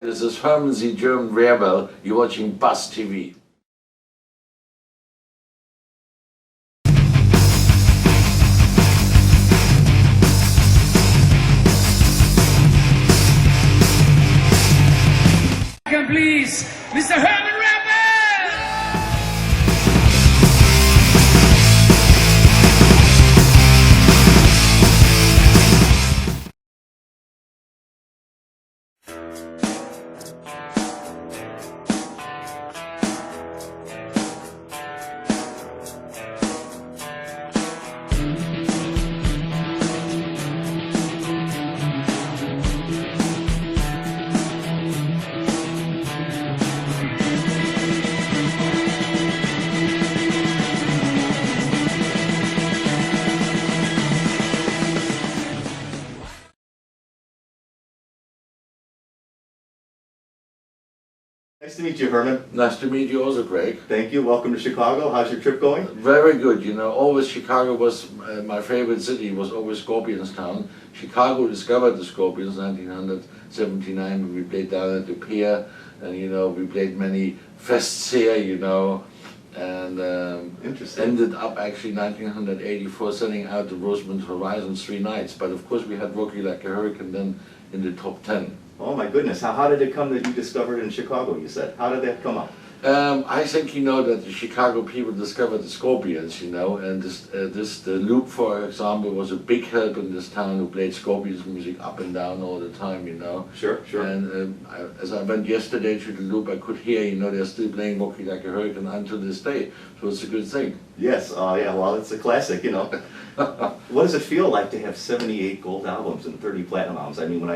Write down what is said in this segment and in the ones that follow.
This is Herman Rarebell. You're watching BuzzTV. Please, Mr. Herman Rarebell! Nice to meet you, Herman. Nice to meet you also, Greg. Thank you. Welcome to Chicago. How's your trip going? Very good. You know, always Chicago was my favorite city. Was always Scorpions town. Chicago discovered the Scorpions in 1979 when we played down at the pier, and you know we played many fests here. You know, and ended up actually 1984 sending out the Rosemont Horizon 3 nights. But of course we had Rocky Like a Hurricane then in the top 10. Oh my goodness. How did it come that you discovered in Chicago, you said? How did that come up? I think you know that the Chicago people discovered the Scorpions, you know, and the Loop, for example, was a big help in this town, who played Scorpions music up and down all the time, you know. Sure, sure. And as I went yesterday to the Loop, I could hear, you know, they're still playing Rocky Like a Hurricane until this day, so it's a good thing. Yes, yeah, well, it's a classic, you know. What does it feel like to have 78 gold albums and 30 platinum albums? I mean,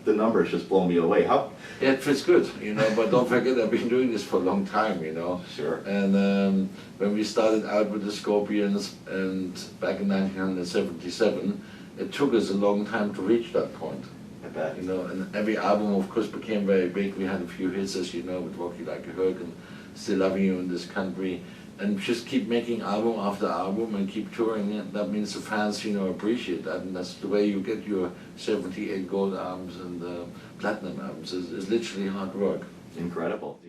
the numbers just blow me away. How? Yeah, it feels good, you know, but don't forget I've been doing this for a long time, you know. Sure. And when we started out with the Scorpions, and back in 1977, it took us a long time to reach that point. I bet. You know, and every album, of course, became very big. We had a few hits, as you know, with Rocky Like a Hurricane, Still Loving You in This Country, and just keep making album after album and keep touring it. That means the fans, you know, appreciate that, and that's the way you get your 78 gold albums and platinum albums. It's literally hard work. Incredible.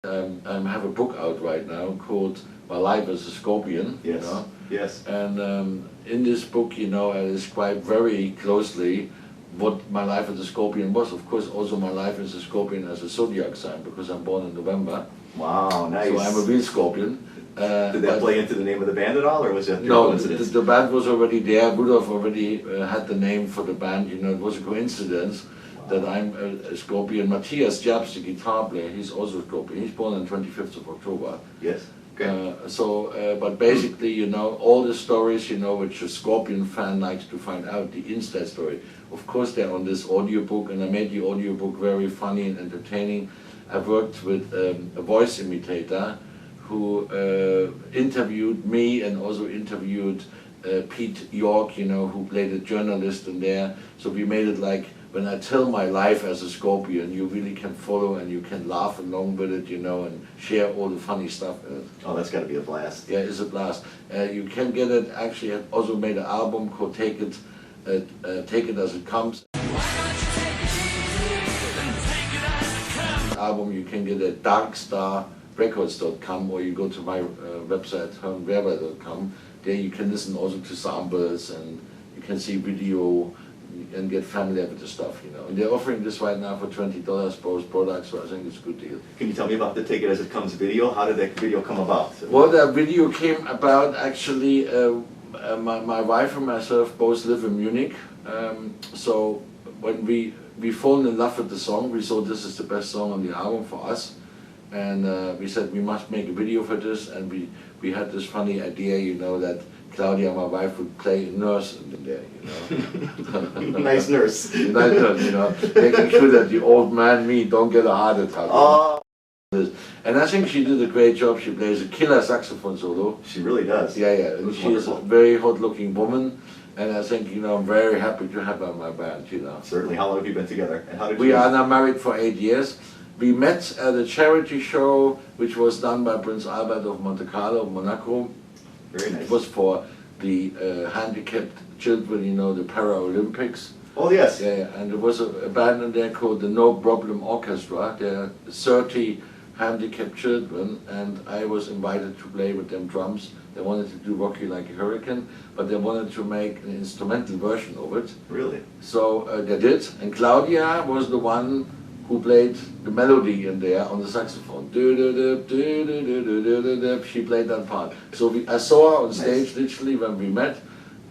I have a book out right now called My Life as a Scorpion. Yes. You know? Yes. And in this book, you know, I describe very closely what my life as a Scorpion was. Of course, also my life as a Scorpion as a zodiac sign, because I'm born in November. Wow, nice. So I'm a real Scorpion. Did that play into the name of the band at all, or was that no, coincidence? the band was already there. Rudolph already had the name for the band. You know, it was a coincidence that I'm a Scorpion. Matthias Jabs, the guitar player, he's also a Scorpion. He's born on 25th of October. Yes. Okay. But basically, you know, all the stories, you know, which a Scorpion fan likes to find out, the inside story, of course they're on this audiobook, and I made the audiobook very funny and entertaining. I've worked with a voice imitator who interviewed me and also interviewed Pete York, you know, who played a journalist in there. So we made it like, when I tell my life as a Scorpion, you really can follow and you can laugh along with it, you know, and share all the funny stuff in it. Oh, that's got to be a blast. Yeah, it's a blast. You can get it, actually I also made an album called Take It As It Comes. Album you can get at darkstarrecords.com, or you go to my website, hermanrarebell.com. There you can listen also to samples, and you can see video and get familiar with the stuff, you know. And they're offering this right now for $20 both products, so I think it's a good deal. Can you tell me about the Take It As It Comes video? How did that video come about? Well, that video came about actually, my wife and myself both live in Munich, so when we fallen in love with the song, we thought this is the best song on the album for us, and we said we must make a video for this, and we had this funny idea, you know, that Claudia, my wife, would play a nurse in there, you know. Nice nurse. Nice nurse, you know, making sure that the old man, me, don't get a heart attack. Oh. And I think she did a great job. She plays a killer saxophone solo. She really does. Yeah, yeah, and she is a very hot-looking woman. And I think, you know, I'm very happy to have her in my band, you know. Certainly. How long have you been together? And how did we are now married for 8 years. We met at a charity show which was done by Prince Albert of Monte Carlo, Monaco. Very nice. It was for the handicapped children, you know, the Paralympics. Oh, yes. Yeah, yeah. And there was a band in there called the No Problem Orchestra. They're 30 handicapped children, and I was invited to play with them drums. They wanted to do Rock You Like a Hurricane, but they wanted to make an instrumental version of it. Really? So they did, and Claudia was the one who played the melody in there on the saxophone. She played that part. So I saw her on stage literally when we met.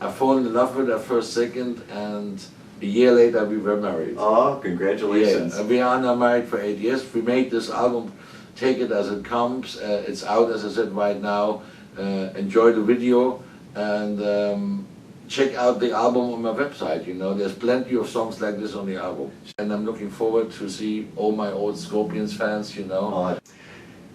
I fell in love with her first second, and a year later we were married. Oh, congratulations. Yeah, we are now married for 8 years. We made this album, take it as it comes. It's out, as I said, right now. Enjoy the video, and check out the album on my website. You know, there's plenty of songs like this on the album. And I'm looking forward to see all my old Scorpions fans, you know.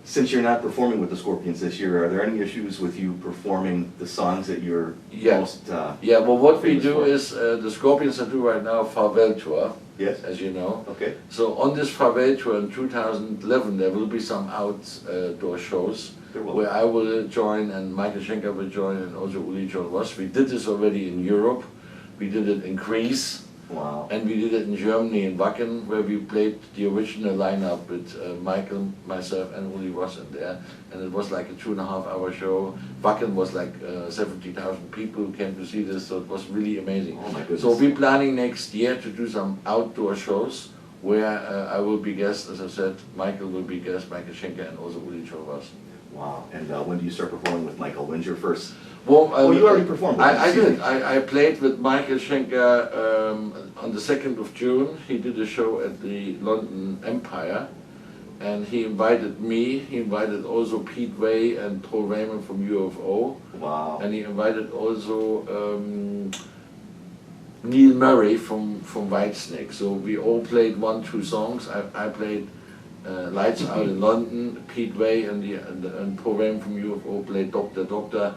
Since you're not performing with the Scorpions this year, are there any issues with you performing the songs that you're most Yeah, well, what we famous do for? is, the Scorpions are doing right now a farewell tour, Yes? as you know. Okay. So on this farewell tour in 2011, there will be some outdoor shows There will. where I will join, and Michael Schenker will join, and also Uli John Ross. We did this already in Europe. We did it in Greece. Wow. And we did it in Germany, in Wacken, where we played the original lineup with Michael, myself, and Uli Ross in there. And it was like a 2.5-hour show. Wacken was like 70,000 people who came to see this, so it was really amazing. Oh my goodness. So we're planning next year to do some outdoor shows where I will be guest, as I said, Michael will be guest, Michael Schenker, and also Uli John Ross. Wow. And when do you start performing with Michael? When's your first? Well, you already performed with him. I did. I played with Michael Schenker on the 2nd of June. He did a show at the London Empire, and he invited me. He invited also Pete Way and Paul Raymond from UFO. Wow. And he invited also Neil Murray from Whitesnake. So we all played 1-2 songs. I played Lights Out in London. Pete Way and Paul Raymond from UFO played Doctor Doctor.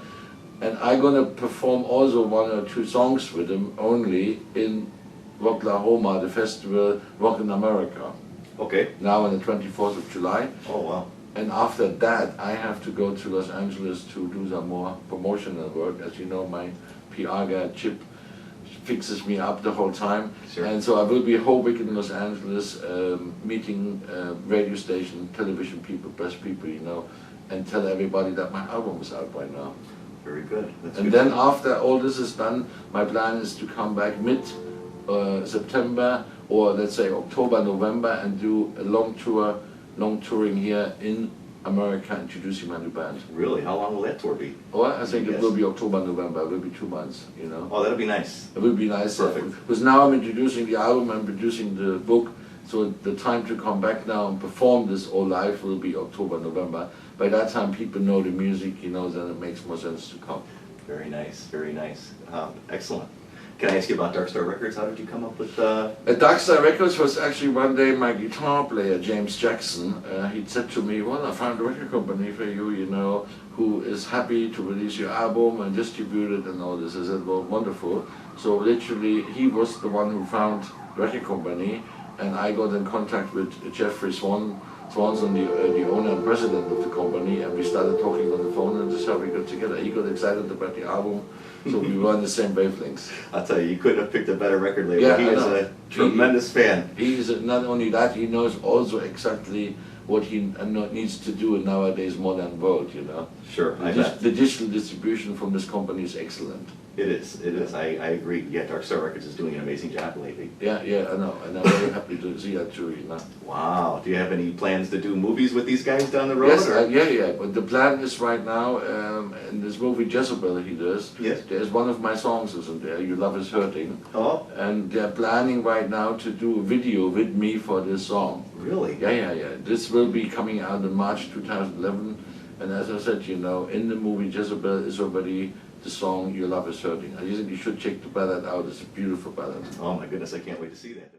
And I'm gonna perform also 1 or 2 songs with him only in Rocklahoma, the festival Rock in America. Okay. Now on the 24th of July. Oh, wow. And after that, I have to go to Los Angeles to do some more promotional work. As you know, my PR guy, Chip, fixes me up the whole time. Sure. And so I will be a whole week in Los Angeles, meeting radio station, television people, press people, you know, and tell everybody that my album is out by now. Very good. That's And good. then after all this is done, my plan is to come back mid-September, or let's say October, November, and do a long touring here in America, introducing my new band. Really? How long will that tour be? Or I think it Yes. will be October, November. It will be 2 months, you know. Oh, that'll be nice. It will be nice. Perfect. Because now I'm introducing the album, I'm producing the book, so the time to come back now and perform this all live will be October, November. By that time people know the music, you know, then it makes more sense to come. Very nice. Very nice. Excellent. Can I ask you about Dark Star Records? How did you come up with? At Dark Star Records was actually one day my guitar player, James Jackson, he said to me, well, I found a record company for you, you know, who is happy to release your album and distribute it and all this. I said, well, wonderful. So literally, he was the one who found the record company, and I got in contact with Jeffrey Swanson, the owner and president of the company, and we started talking on the phone, and this is how we got together. He got excited about the album, so we were on the same wavelengths. I'll tell you, you couldn't have picked a better record label. Yeah, He I is know. a tremendous fan. He's not only that, he knows also exactly what he needs to do in nowadays modern world, you know. Sure, I bet. The digital distribution from this company is excellent. It is. It is. I agree. Yeah, Dark Star Records is doing an amazing job lately. Yeah, I know, and I'm very happy to see that too, you know. Wow. Do you have any plans to do movies with these guys down the road? Yes, or? yeah, but the plan is right now, in this movie Jezebel he does, Yes. there's one of my songs isn't there, You Love Is Hurting, Oh, and they're planning right now to do a video with me for this song. really? Yeah. This will be coming out in March 2011, and as I said, you know, in the movie Jezebel is already the song Your Love Is Hurting. I think you should check the ballad out, it's a beautiful ballad. Oh my goodness, I can't wait to see that.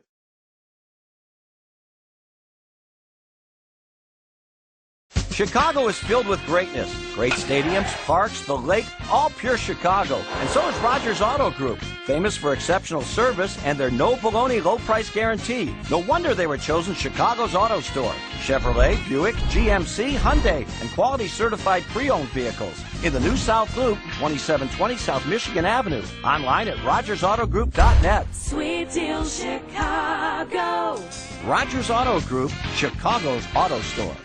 Chicago is filled with greatness. Great stadiums, parks, the lake, all pure Chicago. And so is Rogers Auto Group, famous for exceptional service and their no baloney low price guarantee. No wonder they were chosen Chicago's auto store. Chevrolet, Buick, GMC, Hyundai, and quality certified pre-owned vehicles. In the new South Loop, 2720 South Michigan Avenue. Online at rogersautogroup.net. Sweet Deal Chicago. Rogers Auto Group, Chicago's auto store.